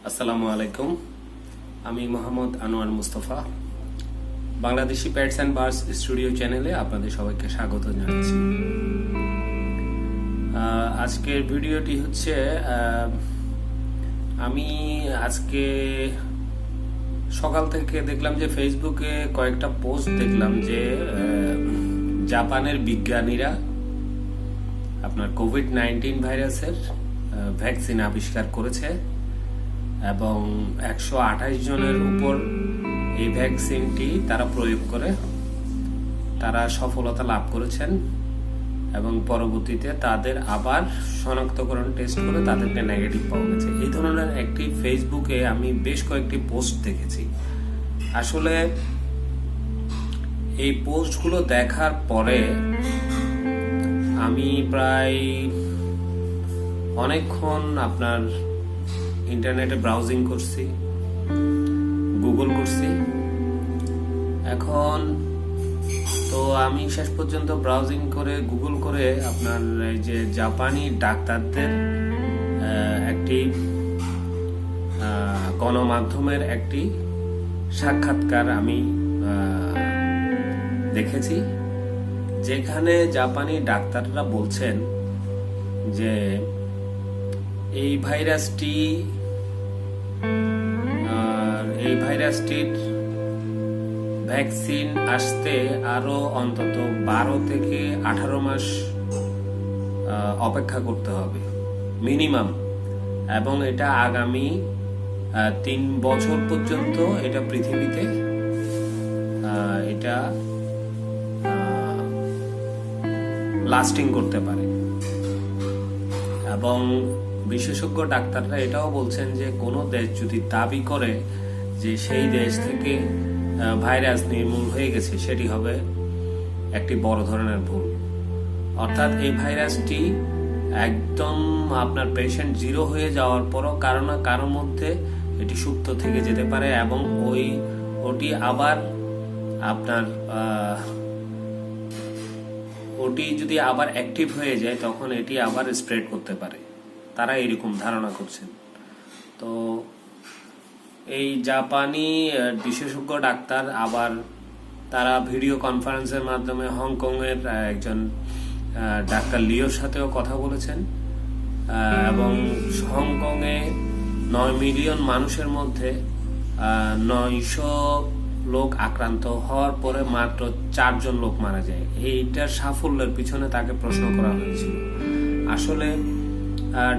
আসসালামু আলাইকুম। আমি Mohammad Anwar Mustafa, Bangladeshi pets and birds studio চ্যানেলে আপনাদের সবাইকে স্বাগত জানাচ্ছি। আজকের ভিডিওটি হচ্ছে আমি আজকে সকাল থেকে দেখলাম যে ফেসবুকে কয়েকটা পোস্ট দেখলাম যে জাপানের বিজ্ঞানীরা আপনার কোভিড-19 ভাইরাসের ভ্যাকসিন আবিষ্কার করেছে এবং 128 জনের উপর এই ভ্যাকসিনটি তারা প্রয়োগ করে তারা সফলতা লাভ করেছেন এবং পরবর্তীতে তাদের আবার শনাক্তকরণ টেস্ট করে তাদেরকে নেগেটিভ পাওয়া গেছে। এই ধরনের একটি ফেসবুকে আমি বেশ কয়েকটি পোস্ট দেখেছি। আসলে এই পোস্টগুলো দেখার পরে আমি প্রায় অনেকক্ষণ আপনার ইন্টারনেটে ব্রাউজিং করছি, গুগল করছি। এখন তো আমি শেষ পর্যন্ত ব্রাউজিং করে গুগল করে আপনার এই যে জাপানি ডাক্তারদের একটি গণমাধ্যমের একটি সাক্ষাৎকার আমি দেখেছি, যেখানে জাপানি ডাক্তাররা বলছেন যে এই ভাইরাসটির ভ্যাকসিন আসতে আরো অন্তত 12 থেকে 18 মাস অপেক্ষা করতে হবে মিনিমাম, এবং এটা আগামী 3 বছর পর্যন্ত এটা পৃথিবীতে এটা লাস্টিং করতে পারে। এবং বিশেষজ্ঞ ডাক্তাররা এটাও বলছেন যে কোনো দেশ যদি দাবি করে যে সেই দেশ থেকে ভাইরাস নির্মূল হয়ে গেছে, সেটি হবে একটি বড় ধরনের ভুল। অর্থাৎ এই ভাইরাসটি একদম আপনার পেশেন্ট জিরো হয়ে যাওয়ার পরও কারো না কারোর মধ্যে এটি সুপ্ত থেকে যেতে পারে এবং ওটি যদি আবার অ্যাক্টিভ হয়ে যায় তখন এটি আবার স্প্রেড করতে পারে। তারা এরকম ধারণা করছেন। তো এই জাপানি বিশেষজ্ঞ ডাক্তার আবার তারা ভিডিও কনফারেন্সের মাধ্যমে হংকং এর একজন ডাক্তার লিওর সাথেও কথা বলেছেন এবং হংকং এ 9 মিলিয়ন মানুষের মধ্যে 900 লোক আক্রান্ত হওয়ার পরে মাত্র 4 জন লোক মারা যায়। এইটার সাফল্যের পিছনে তাকে প্রশ্ন করা হয়েছিল। আসলে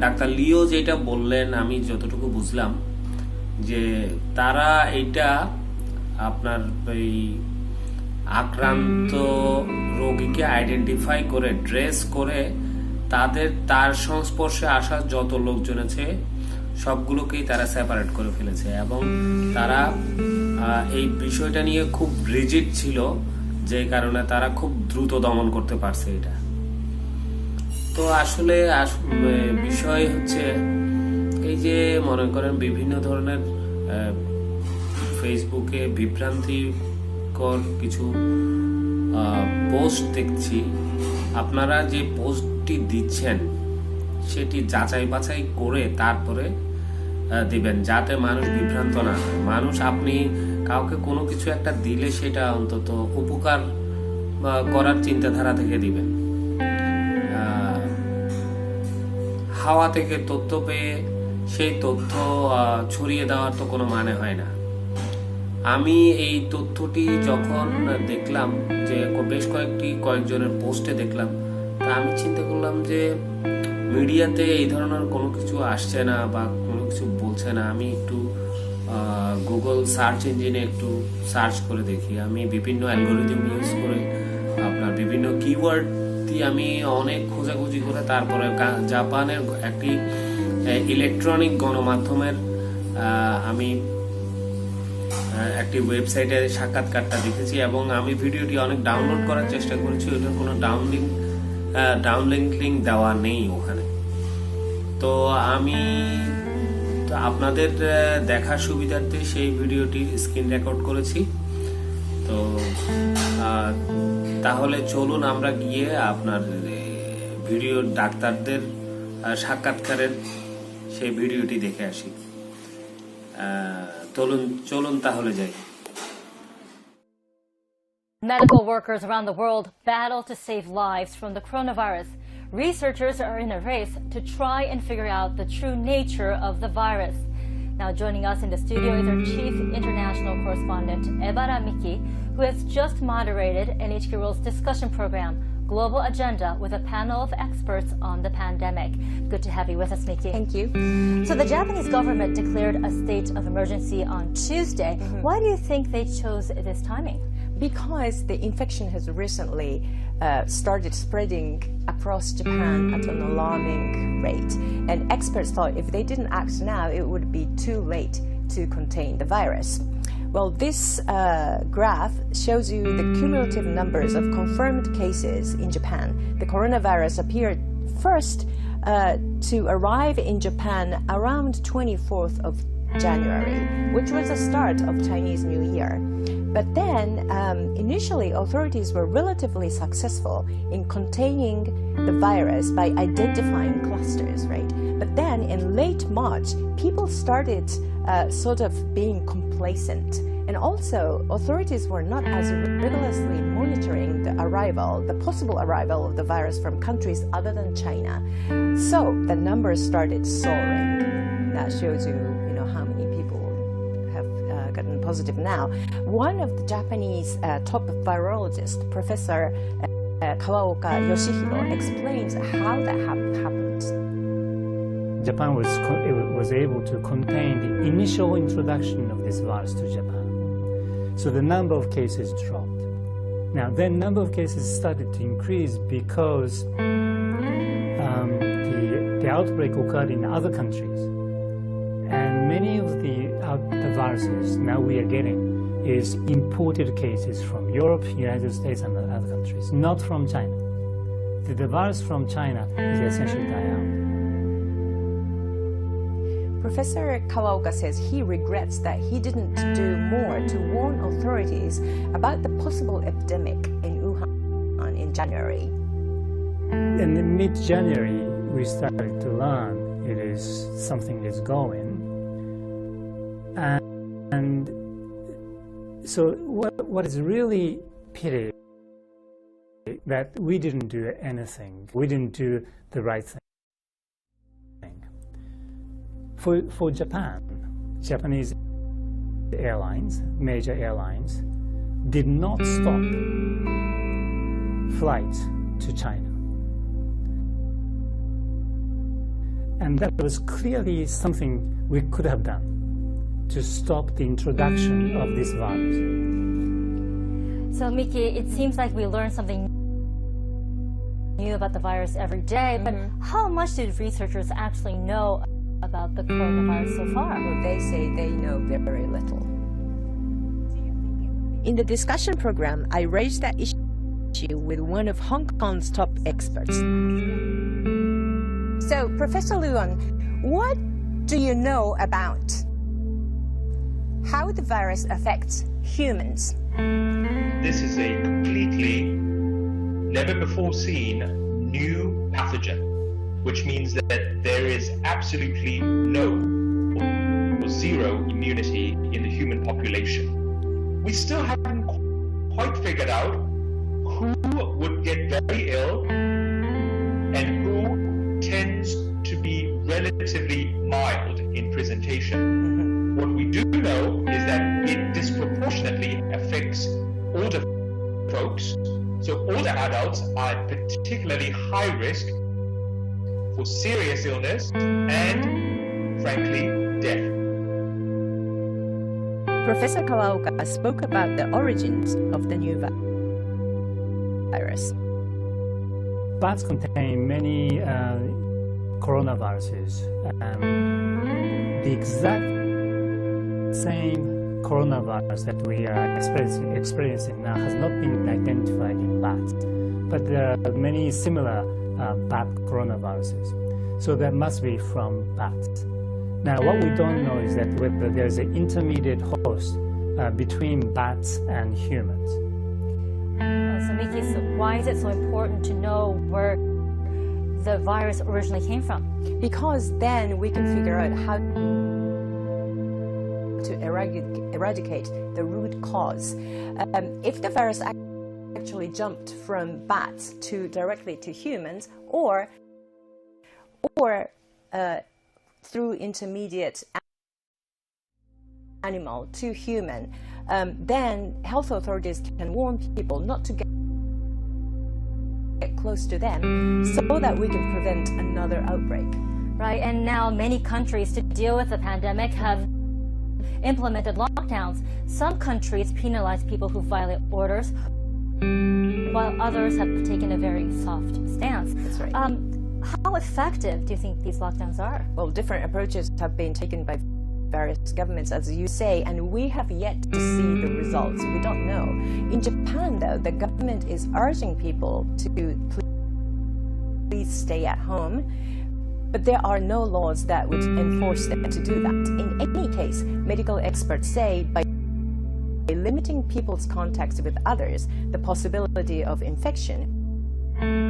ডাক্তার লিও যেটা বললেন আমি যতটুকু বুঝলাম যে তারা এটা আপনার এই আক্রান্ত রোগীকে আইডেন্টিফাই করে ট্রেস করে তার সংস্পর্শে আসা যত লোকজন আছে সবগুলোকেই তারা সেপারেট করে ফেলেছে এবং তারা এই বিষয়টা নিয়ে খুব রিজিড ছিল, যে কারণে তারা খুব দ্রুত দমন করতে পারছে এটা। তো আসলে বিষয় হচ্ছে এই যে মনে করেন বিভিন্ন ধরনের ফেসবুকে বিভ্রান্তিকর কিছু পোস্ট দেখছি। আপনারা যে পোস্টটি দিচ্ছেন সেটি যাচাই বাছাই করে তারপরে দিবেন, যাতে মানুষ বিভ্রান্ত না হয়। মানুষ আপনি কাউকে কোনো কিছু একটা দিলে সেটা অন্তত উপকার করার চিন্তাধারা থেকে দিবেন। হাওয়া থেকে তথ্য পেয়ে সেই তথ্য ছড়িয়ে দেওয়ার তো কোনো মানে হয় না। আমি এই তথ্যটি যখন দেখলাম যে বেশ কয়েকজনের পোস্টে দেখলাম, তা আমি চিন্তা করলাম যে মিডিয়াতে এই ধরনের কোনো কিছু আসছে না বা কোনো কিছু বলছে না। আমি একটু গুগল সার্চ ইঞ্জিনে একটু সার্চ করে দেখি। আমি বিভিন্ন অ্যালগোরিদম ইউজ করে আপনার বিভিন্ন কিওয়ার্ড দিয়ে আমি অনেক খোঁজাখুঁজি করে তারপরে জাপানের একটি ইলেকট্রনিক গণমাধ্যমের আমি একটি ওয়েবসাইটে সাক্ষাৎকারটা দেখেছি এবং আমি ভিডিওটি অনেক ডাউনলোড করার চেষ্টা করেছি। ওটার কোনো ডাউনলিংক লিঙ্ক দেওয়া নেই ওখানে। তো আমি আপনাদের দেখার সুবিধার্থে সেই ভিডিওটির স্ক্রিন রেকর্ড করেছি। তো তাহলে চলুন আমরা গিয়ে আপনার ভিডিও ডাক্তারদের সাক্ষাৎকারের সেই ভিডিওটি দেখে আসি। চলুন তাহলে যাই। Medical workers around the world battle to save lives from the coronavirus. Researchers are in a race to try and figure out the true nature of the virus. Now joining us in the studio is our chief international correspondent, Ebara Miki, who has just moderated NHK World's discussion program, Global Agenda, with a panel of experts on the pandemic. Good to have you with us, Miki. Thank you. So the Japanese government declared a state of emergency on Tuesday. Why do you think they chose this timing? Because the infection has recently started spreading across Japan at an alarming rate. And experts thought if they didn't act now, it would be too late to contain the virus. Well, this graph shows you the cumulative numbers of confirmed cases in Japan. The coronavirus appeared first to arrive in Japan around 24th of January, which was the start of Chinese New Year. But then, initially, authorities were relatively successful in containing the virus by identifying clusters, right? But then, in late March, people started sort of being complacent. And also, authorities were not as rigorously monitoring the possible arrival of the virus from countries other than China. So, the numbers started soaring. That shows you, how many people have gotten positive now. One of the Japanese top virologists, Professor Kawaoka Yoshihiro, explains how that happened. Japan was able to contain the initial introduction of this virus to Japan. So the number of cases dropped. Now, then number of cases started to increase because the outbreak occurred in other countries. And many of the viruses now we are getting is imported cases from Europe, United States, and other countries, not from China. The virus from China is essentially died out. Professor Kawaoka says he regrets that he didn't do more to warn authorities about the possible epidemic in Wuhan in January. In mid-January, we started to learn it is something is going. And so what is really pity that we didn't do anything. We didn't do the right thing. For Japan, Japanese airlines, major airlines, did not stop flights to China. And that was clearly something we could have done to stop the introduction of this virus. So, Miki, it seems like we learn something new about the virus every day, but how much did researchers actually know about the coronavirus so far? Well, they say they know very little. In the discussion program, I raised that issue with one of Hong Kong's top experts. So, Professor Luong, what do you know about how the virus affects humans? This is a completely never before seen new pathogen, which means that there is absolutely no or zero immunity in the human population. We still haven't quite figured out who would get very ill and who tends to be relatively mild in presentation. What we do know is that it disproportionately affects older folks. So older adults are at particularly high risk for serious illness and, frankly, death. Professor Kawaoka spoke about the origins of the new virus. Bats contain many coronaviruses. The exact same coronavirus that we are experiencing now has not been identified in bats, but there are many similar bat coronaviruses. So that must be from bats. Now, what we don't know is that whether there's an intermediate host between bats and humans. So, Miki, why is it so important to know where the virus originally came from? Because then we can figure out how to eradicate the root cause. If the virus actually jumped from bats directly to humans, or through intermediate animal to human, then health authorities can warn people not to get close to them so that we can prevent another outbreak. Right, and now many countries to deal with the pandemic have implemented lockdowns. Some countries penalize people who violate orders, while others have taken a very soft stance. That's right. How effective do you think these lockdowns are? Well, different approaches have been taken by various governments, as you say, and we have yet to see the results. We don't know. In Japan, though, the government is urging people to please stay at home, but there are no laws that would enforce them to do that. In any case, medical experts say by limiting people's contacts with others, the possibility of infection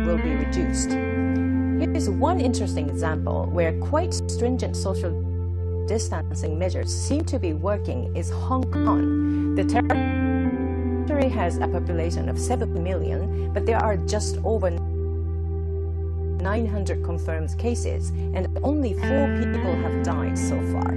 will be reduced. Here's one interesting example where quite stringent social distancing measures seem to be working is Hong Kong. The territory has a population of 7 million, but there are just over 900 confirmed cases, and only 4 people have died so far.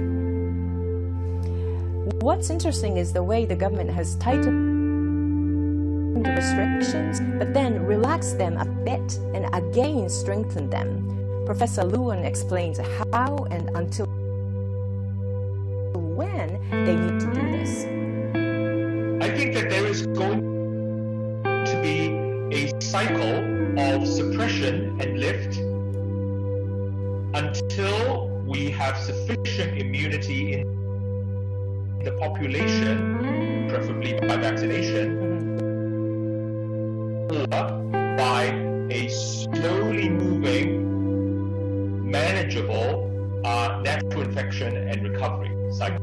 What's interesting is the way the government has tightened the restrictions, but then relaxed them a bit and again strengthened them. Professor Luan explains how and until when they need to do this. I think that there is going to be a cycle of suppression and lift until we have sufficient immunity in the population, preferably by vaccination, or by a slowly moving, manageable natural infection and recovery cycle.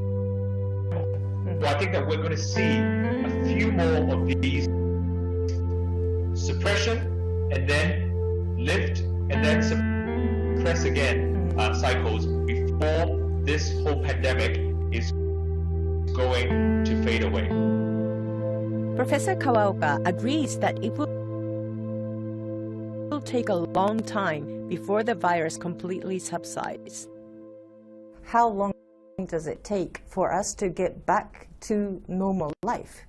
So I think that we're going to see a few more of these suppression and then lift and then suppress again cycles before this whole pandemic is going to fade away. Professor Kawaoka agrees that it will take a long time before the virus completely subsides. How long does it take for us to get back to normal life?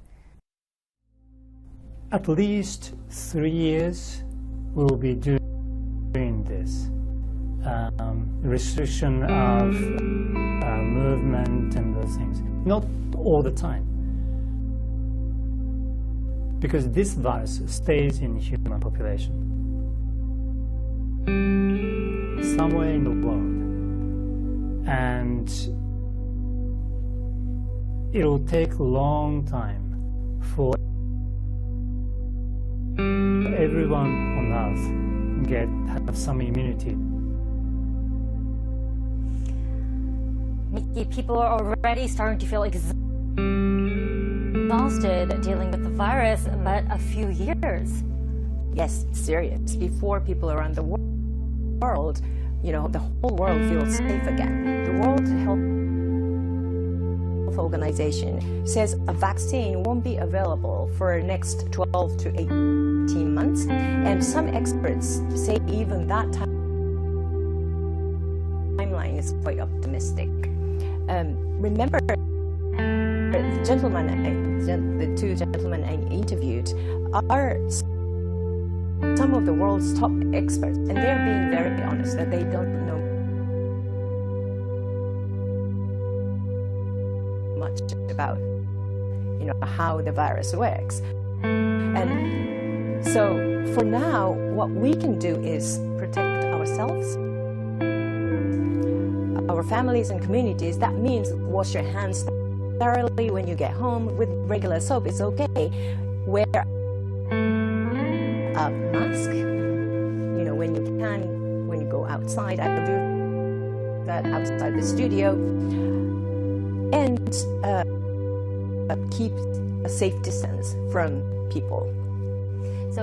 At least 3 years we'll be doing this. Restriction of movement and those things. Not all the time. Because this virus stays in human population. Somewhere in the world. And it'll take a long time for everyone on Earth have some immunity. Mickey, people are already starting to feel exhausted dealing with the virus, but a few years. Yes, it's serious. Before people around the world, the whole world feels safe again. The World Health Organization says a vaccine won't be available for the next 12 to 18 months, and some experts say even that timeline is quite optimistic. Remember, the two gentlemen I interviewed are some of the world's top experts, and they're being very honest that they don't know much about how the virus works. And so for now, what we can do is protect ourselves, our families and communities. That means wash your hands thoroughly when you get home with regular soap. It's okay. Wear a mask, when you can, when you go outside. I do that outside the studio. And keep a safe distance from people. So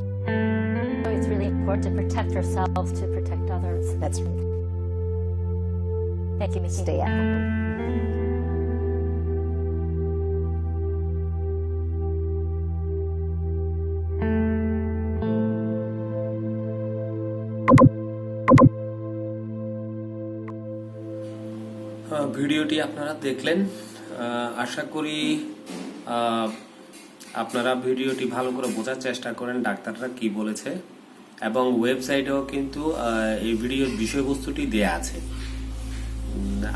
it's really important to protect yourselves, to protect others. That's right. Thank you, Mickey. Stay at home. ভিডিওটি আপনারা দেখলেন, আশা করি আপনারা ভিডিওটি ভালো করে বোঝার চেষ্টা করেন ডাক্তাররা কি বলেছে, এবং ওয়েবসাইটেও কিন্তু এই ভিডিওর বিষয়বস্তুটি দেয়া আছে।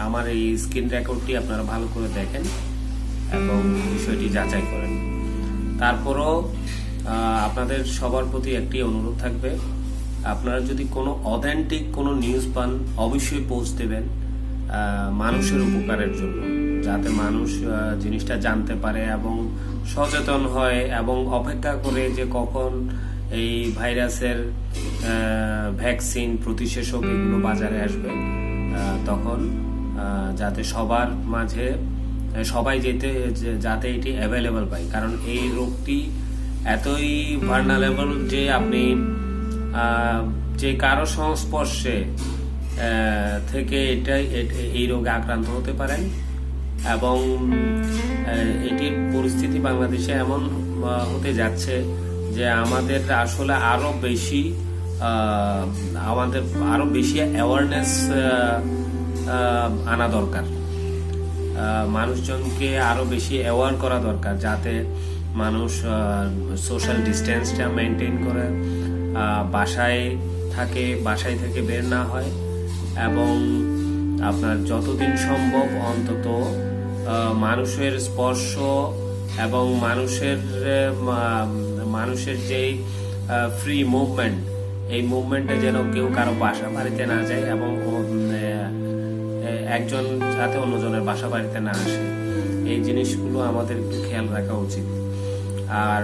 আমার এই স্ক্রিন রেকর্ডটি আপনারা ভালো করে দেখেন এবং বিষয়টি যাচাই করেন। তারপরও আপনাদের সবার প্রতি একটি অনুরোধ থাকবে, আপনারা যদি কোনো অথেন্টিক কোনো নিউজ পান অবশ্যই পোস্ট দেবেন মানুষের উপকারের জন্য, যাতে মানুষ জিনিসটা জানতে পারে এবং সচেতন হয় এবং অপেক্ষা করে যে কখন এই ভাইরাসের ভ্যাকসিন, প্রতিষেধক এগুলো বাজারে আসবে, তখন যাতে সবার মাঝে সবাই যাতে এটি অ্যাভেলেবল পায়। কারণ এই রোগটি এতই ভার্নারেবল যে আপনি যে কারো সংস্পর্শে থেকে এই রোগে আক্রান্ত হতে পারেন, এবং এটির পরিস্থিতি বাংলাদেশে এমন হতে যাচ্ছে যে আমাদের আসলে আরো বেশি অ্যাওয়ারনেস আনা দরকার, মানুষজনকে আরো বেশি অ্যাওয়ার করা দরকার, যাতে মানুষ সোশ্যাল ডিস্টেন্সটা মেনটেন করে বাসায় থেকে বের না হয়, এবং আপনার যতদিন সম্ভব অন্তত মানুষের স্পর্শ এবং মানুষের যেই ফ্রি মুভমেন্ট, এই মুভমেন্টে যেন কেউ কারো বাসা বাড়িতে না যায়, এবং একজন যাতে অন্যজনের বাসা বাড়িতে না আসে, এই জিনিসগুলো আমাদের একটু খেয়াল রাখা উচিত। আর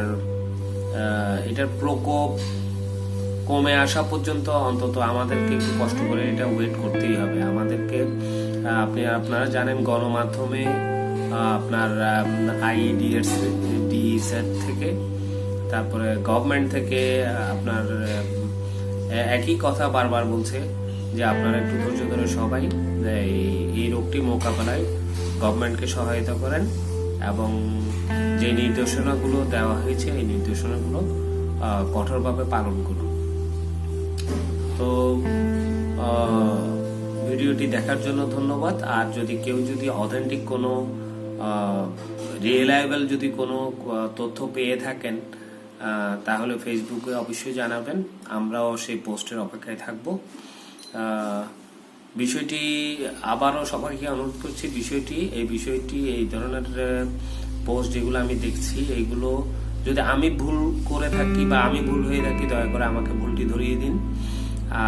এটার প্রকোপ কমে আসা পর্যন্ত অন্তত আমাদেরকে একটু কষ্ট করে এটা ওয়েট করতেই হবে আমাদেরকে। আপনারা জানেন গণমাধ্যমে আপনার IEDS থেকে, তারপরে গভর্নমেন্ট থেকে আপনার একই কথা বারবার বলছে যে আপনারা একটু ধৈর্য ধরে সবাই এই রোগটি মোকাবেলায় গভর্নমেন্টকে সহায়তা করেন, এবং যে নির্দেশনাগুলো দেওয়া হয়েছে এই নির্দেশনাগুলো কঠোরভাবে পালন করুন। তো ভিডিওটি দেখার জন্য ধন্যবাদ। আর কেউ যদি অথেন্টিক কোনো রিলায়েবল যদি কোনো তথ্য পেয়ে থাকেন, তাহলে ফেসবুকে অবশ্যই জানাবেন, আমরাও সেই পোস্টের অপেক্ষায় থাকব। বিষয়টি আবারও সবাইকে অনুরোধ করছি, এই ধরনের পোস্ট যেগুলো আমি দেখছি, এইগুলো যদি আমি ভুল করে থাকি বা আমি ভুল হয়ে থাকি, দয়া করে আমাকে ভুলটি ধরিয়ে দিন।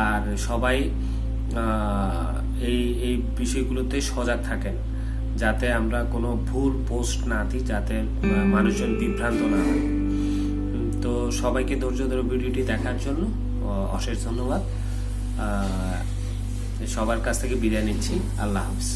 আর সবাই এই বিষয়গুলোতে সজাগ থাকেন, যাতে আমরা কোনো ভুল পোস্ট না দিই, যাতে মানুষজন বিভ্রান্ত না হয়। তো সবাইকে ধৈর্য ধরে ভিডিওটি দেখার জন্য অশেষ ধন্যবাদ। সবার কাছ থেকে বিদায় নিচ্ছি। আল্লাহ হাফেজ।